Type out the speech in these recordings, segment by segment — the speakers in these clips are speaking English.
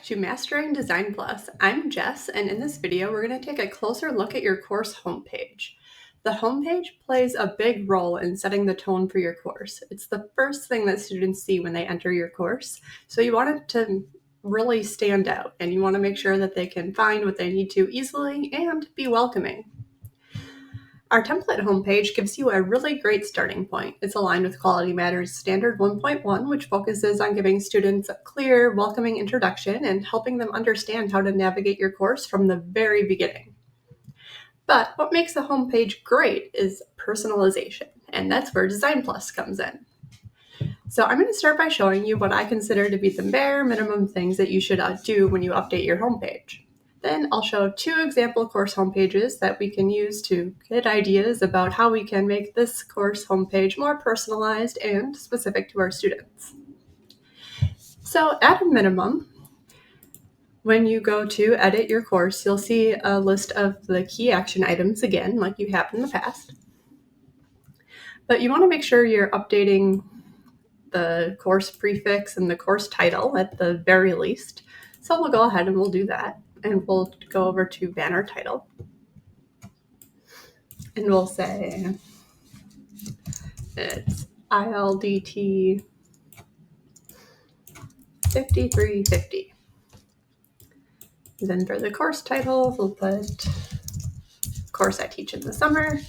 to Mastering Design Plus. I'm Jess, and in this video, we're going to take a closer look at your course homepage. The homepage plays a big role in setting the tone for your course. It's the first thing that students see when they enter your course, so you want it to really stand out, and you want to make sure that they can find what they need to easily and be welcoming. Our template homepage gives you a really great starting point. It's aligned with Quality Matters Standard 1.1, which focuses on giving students a clear, welcoming introduction and helping them understand how to navigate your course from the very beginning. But what makes a homepage great is personalization, and that's where Design Plus comes in. So I'm going to start by showing you what I consider to be the bare minimum things that you should do when you update your homepage. Then I'll show 2 example course homepages that we can use to get ideas about how we can make this course homepage more personalized and specific to our students. So at a minimum, when you go to edit your course, you'll see a list of the key action items again, like you have in the past. But you want to make sure you're updating the course prefix and the course title at the very least. So we'll go ahead and we'll do that. And we'll go over to banner title. And we'll say it's ILDT 5350. Then for the course title, we'll put Course I Teach in the Summer.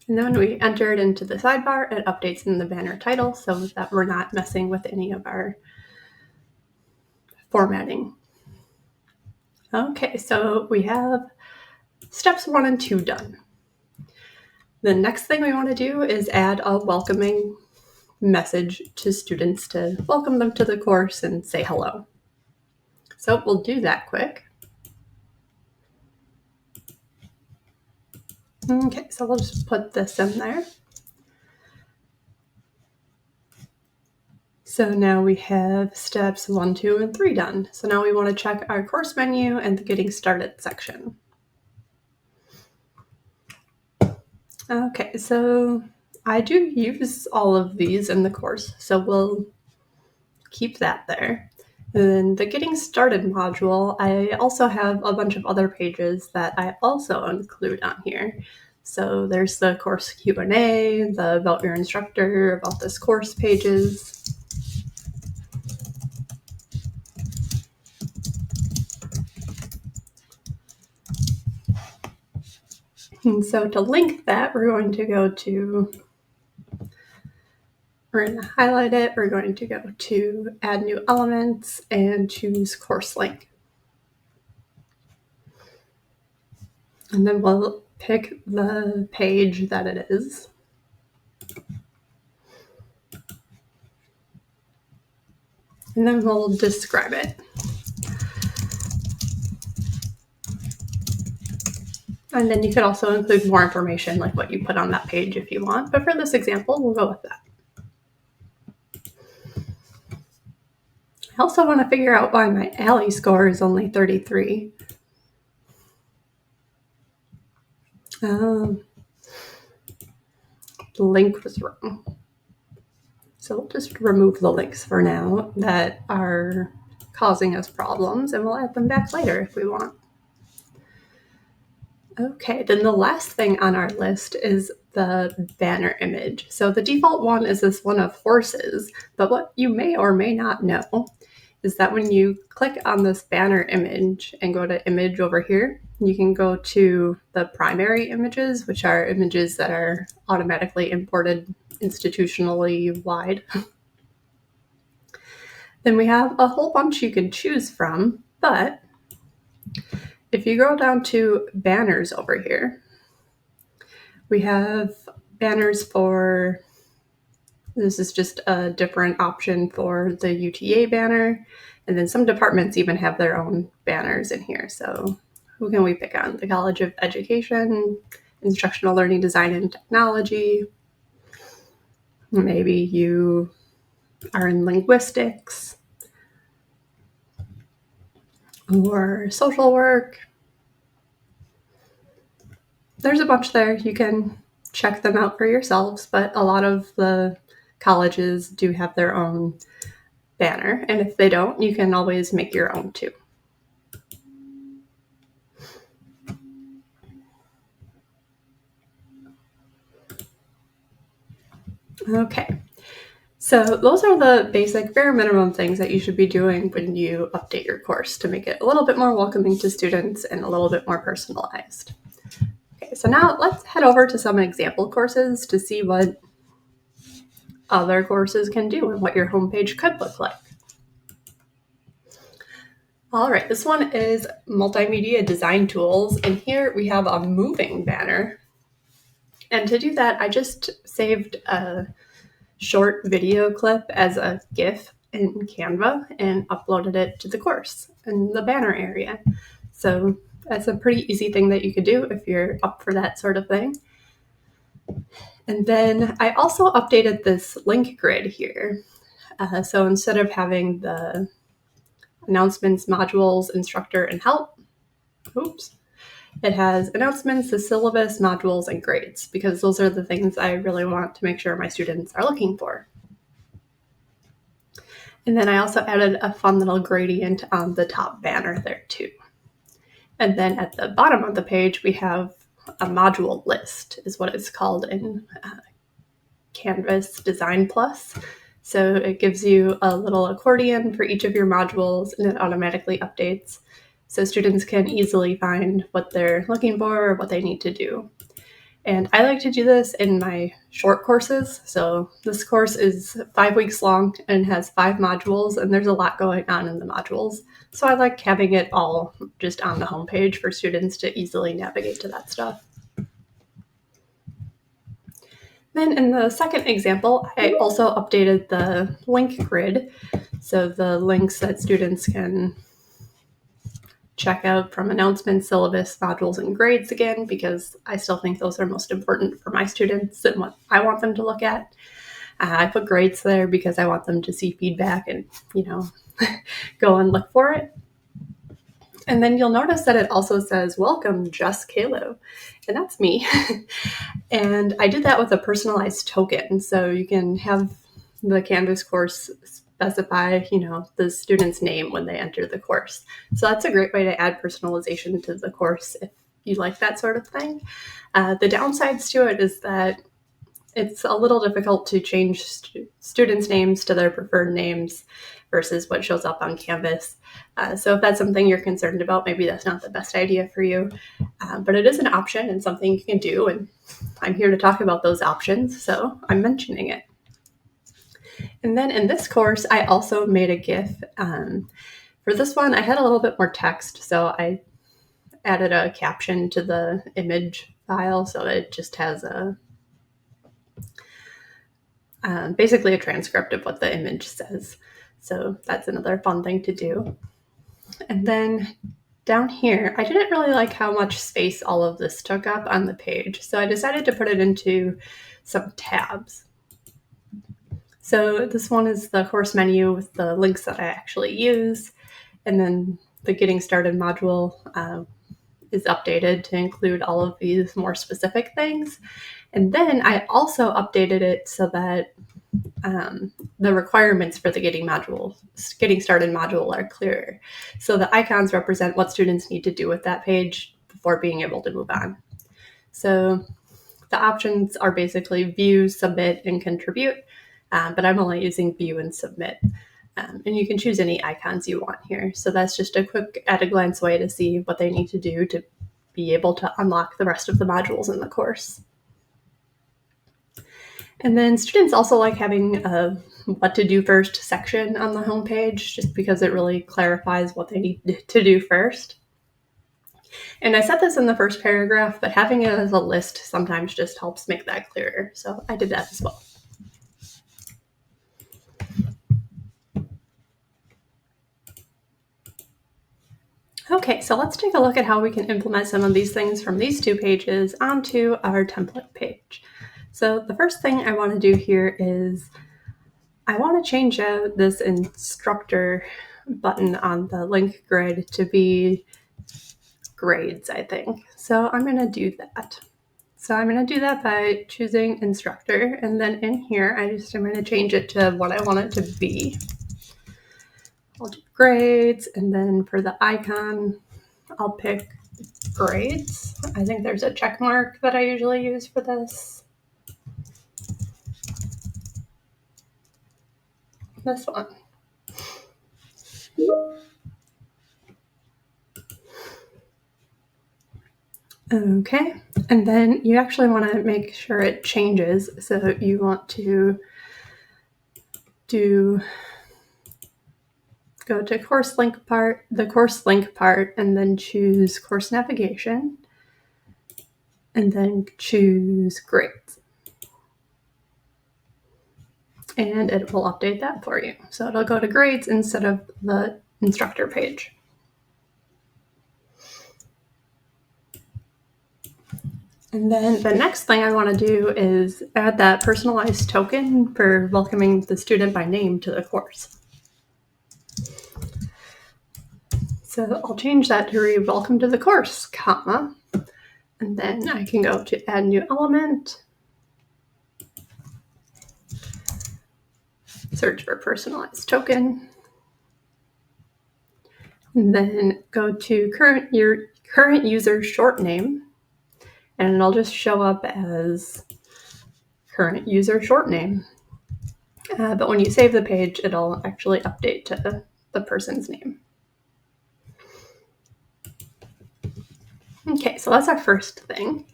And then when we enter it into the sidebar, it updates in the banner title so that we're not messing with any of our formatting. Okay, so we have steps 1 and 2 done. The next thing we want to do is add a welcoming message to students to welcome them to the course and say hello. So we'll do that quick. Okay, so we'll just put this in there. So now we have steps 1, 2, and 3 done. So now we want to check our course menu and the Getting Started section. Okay, so I do use all of these in the course, so we'll keep that there. And then the Getting Started module, I also have a bunch of other pages that I also include on here. So there's the course Q&A, the About Your Instructor, About This Course pages. And so to link that, we're going to highlight it, we're going to go to Add New Elements and choose Course Link. And then we'll pick the page that it is. And then we'll describe it. And then you could also include more information like what you put on that page if you want. But for this example, we'll go with that. I also want to figure out why my ALLY score is only 33. The link was wrong. So we'll just remove the links for now that are causing us problems, and we'll add them back later if we want. Okay, then the last thing on our list is the banner image. So the default one is this one of horses, but what you may or may not know is that when you click on this banner image and go to image over here, you can go to the primary images, which are images that are automatically imported institutionally wide. Then we have a whole bunch you can choose from, but if you go down to banners over here, we have banners for, this is just a different option for the UTA banner. And then some departments even have their own banners in here. So who can we pick on? The College of Education, Instructional Learning Design and Technology. Maybe you are in linguistics or social work. There's a bunch there. You can check them out for yourselves, but a lot of the colleges do have their own banner, and if they don't, you can always make your own too. Okay, so those are the basic bare minimum things that you should be doing when you update your course to make it a little bit more welcoming to students and a little bit more personalized. Okay, so now let's head over to some example courses to see what other courses can do and what your homepage could look like. All right, this one is multimedia design tools, and here we have a moving banner. And to do that, I just saved a short video clip as a GIF in Canva and uploaded it to the course in the banner area. So that's a pretty easy thing that you could do if you're up for that sort of thing. And then I also updated this link grid here. So instead of having the announcements, modules, instructor, and help, it has announcements, the syllabus, modules, and grades, because those are the things I really want to make sure my students are looking for. And then I also added a fun little gradient on the top banner there too. And then at the bottom of the page, we have a module list, is what it's called in Canvas Design Plus. So it gives you a little accordion for each of your modules, and it automatically updates so students can easily find what they're looking for or what they need to do. And I like to do this in my short courses. So this course is 5 weeks long and has 5 modules, and there's a lot going on in the modules. So I like having it all just on the homepage for students to easily navigate to that stuff. Then in the second example, I also updated the link grid. So the links that students can check out from announcements, syllabus, modules, and grades again, because I still think those are most important for my students and what I want them to look at. I put grades there because I want them to see feedback and, go and look for it. And then you'll notice that it also says, welcome, Jess Kalo. And that's me. And I did that with a personalized token. So you can have the Canvas course specify, the student's name when they enter the course. So that's a great way to add personalization to the course if you like that sort of thing. The downsides to it is that it's a little difficult to change students' names to their preferred names versus what shows up on Canvas. So if that's something you're concerned about, maybe that's not the best idea for you. But it is an option and something you can do. And I'm here to talk about those options, so I'm mentioning it. And then in this course, I also made a GIF. For this one, I had a little bit more text, so I added a caption to the image file, so it just has basically a transcript of what the image says. So that's another fun thing to do. And then down here, I didn't really like how much space all of this took up on the page, so I decided to put it into some tabs. So this one is the course menu with the links that I actually use, and then the Getting Started module is updated to include all of these more specific things. And then I also updated it so that the requirements for the Getting Started module are clearer. So the icons represent what students need to do with that page before being able to move on. So the options are basically view, submit, and contribute, but I'm only using view and submit. And you can choose any icons you want here. So that's just a quick at-a-glance way to see what they need to do to be able to unlock the rest of the modules in the course. And then students also like having a what to do first section on the homepage, just because it really clarifies what they need to do first. And I said this in the first paragraph, but having it as a list sometimes just helps make that clearer. So I did that as well. Okay, so let's take a look at how we can implement some of these things from these 2 pages onto our template page. So the first thing I want to do here is I want to change out this instructor button on the link grid to be grades, I think. So I'm going to do that. So I'm going to do that by choosing instructor, and then in here I'm going to change it to what I want it to be. I'll do grades, and then for the icon I'll pick grades. I think there's a check mark that I usually use for this. This one. Okay, and then you actually want to make sure it changes. So you want to go to course link part, the course link part, and then choose course navigation, and then choose grades. And it will update that for you. So it'll go to grades instead of the instructor page. And then the next thing I want to do is add that personalized token for welcoming the student by name to the course. So I'll change that to read welcome to the course, comma, and then I can go to add new element, search for personalized token, and then go to your current user short name, and it'll just show up as current user short name. But when you save the page, it'll actually update to the person's name. Okay, so that's our first thing.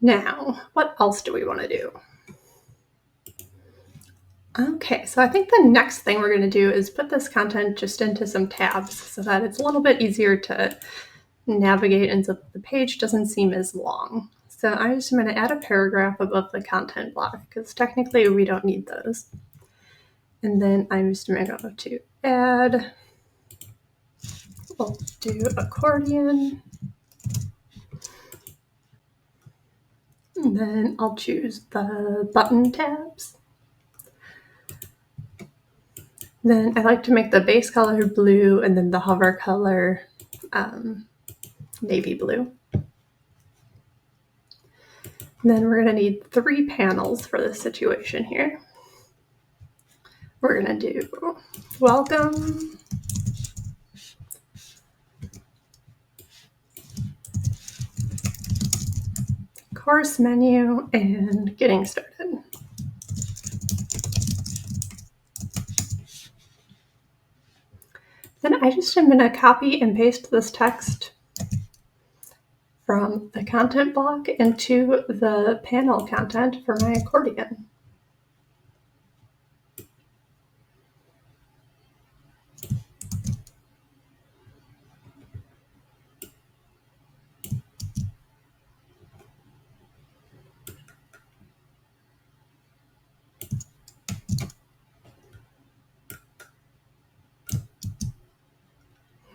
Now, what else do we want to do? Okay, so I think the next thing we're going to do is put this content just into some tabs so that it's a little bit easier to navigate and so the page doesn't seem as long. So I'm just going to add a paragraph above the content block because technically we don't need those. And then I'm just going to go to add, we'll do accordion. And then I'll choose the button tabs. Then I like to make the base color blue and then the hover color navy blue. And then we're going to need 3 panels for this situation here. We're going to do welcome, course menu, and getting started. Then I just am going to copy and paste this text from the content block into the panel content for my accordion.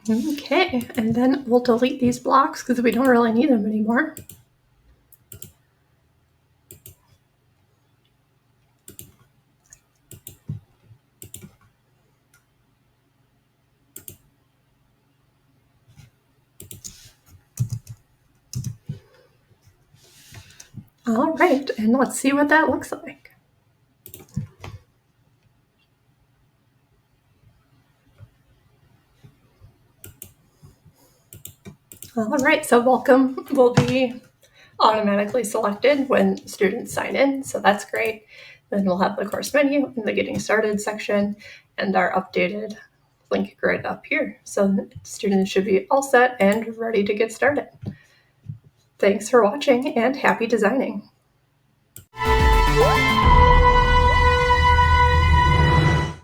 Okay, and then we'll delete these blocks because we don't really need them anymore. All right, and let's see what that looks like. All right, so welcome will be automatically selected when students sign in, so that's great. Then we'll have the course menu and the getting started section and our updated link grid up here. So students should be all set and ready to get started. Thanks for watching and happy designing.